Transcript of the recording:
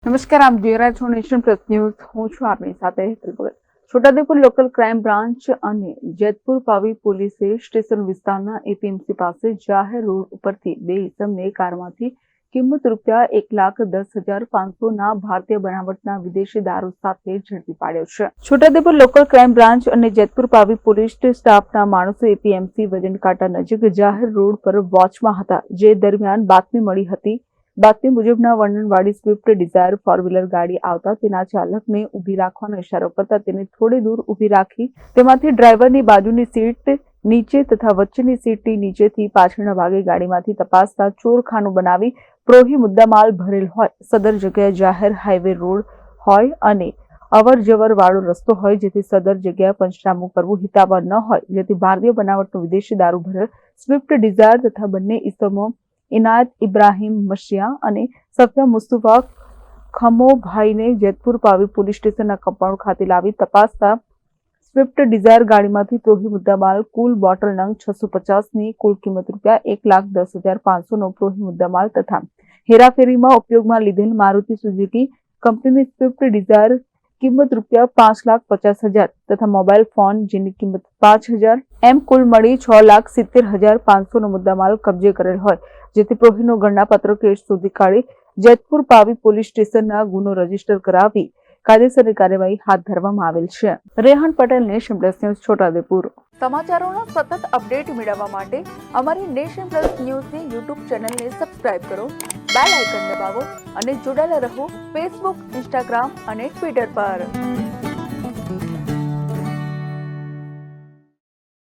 નમસ્કાર, આપ જોઈ રહ્યા છો નેશન પ્લસ ન્યૂઝ. હું છું આપની સાથે હેતલ ભગત. છોટાઉદેપુર લોકલ ક્રાઇમ બ્રાન્ચ અને જેતપુર પાવી પોલીસે સ્ટેશન વિસ્તારના એપીએમસી પાસે જાહેર રોડ ઉપરથી બે ઇસમને કારમાંથી કિંમત રૂપિયા 1,10,500 ભારતીય બનાવટના વિદેશી દારૂ સાથે ઝડપી પાડ્યો છે. છોટાઉદેપુર લોકલ ક્રાઇમ બ્રાન્ચ અને જેતપુર પાવી પોલીસ સ્ટાફના માણસો એપીએમસી વજન કાંટા નજીક જાહેર રોડ પર વોચમાં હતા, જે દરમિયાન બાતમી મળી હતી. બાતમી મુજબના વર્ણનવાળી સ્વિફ્ટ ડિઝાયર ફોર વ્હીલર ગાડી આવતા તેના ચાલકને ઊભી રાખવાનો ઇશારો કરતા તેને થોડી દૂર ઊભી રાખી તેમાંથી ડ્રાઈવરની બાજુની સીટ નીચે તથા વચ્ચેની સીટની નીચેથી પાછળના ભાગે ગાડીમાંથી તપાસતા ચોરખાનું બનાવી પ્રોહી મુદ્દામાલ ભરેલ હોય, સદર જગ્યાએ જાહેર હાઈવે રોડ હોય અને અવર જવર વાળો રસ્તો હોય, જેથી સદર જગ્યાએ પંચનામું કરવું હિતાવહ ન હોય, જેથી ભારતીય બનાવટનો વિદેશી દારૂ ભરેલ સ્વિફ્ટ ડિઝાયર તથા બંને ઇસમો ઇનાયત ઇબ્રાહીમ મશિયા અને સફિયા મુસ્તફા ખમોભાઈને જેતપુર પાવી પોલીસ સ્ટેશનના કમ્પાઉન્ડ ખાતે લાવી તપાસતા સ્વિફ્ટ ડિઝાયર ગાડીમાંથી પ્રોહી મુદ્દામાલ કુલ બોટલ નંગ 650ની કુલ કિંમત રૂપિયા 1,10,500નો પ્રોહી મુદ્દામાલ તથા હેરાફેરીમાં ઉપયોગમાં લીધેલ મારુતિ સુઝુકી કંપનીની સ્વિફ્ટ ડિઝાયર કિંમત રૂપિયા 5,50,000 તથા મોબાઈલ ફોન જેની કિંમત 5,000 એમ કુલ મળી 6,70,500નો મુદ્દામાલ કબજે કરેલ હોય, જેથી પ્રોહીનો ગણનાપત્ર કેસ શોધી કાઢી જેતપુર પાવી પોલીસ સ્ટેશનના ગુનો રજીસ્ટર કરાવી કાયદેસરની કાર્યવાહી હાથ ધરવામાં આવેલ છે. Rehan Patel, nation plus news, Chhotaudepur. સમાચારોનો સતત અપડેટ મેળવવા માટે અમારી નેશન પ્લસ ન્યૂઝની યુટ્યુબ ચેનલને સબસ્ક્રાઇબ કરો, બેલ આઇકન દબાવો અને જોડાયેલા રહો ફેસબુક, ઇન્સ્ટાગ્રામ અને ટ્વિટર પર.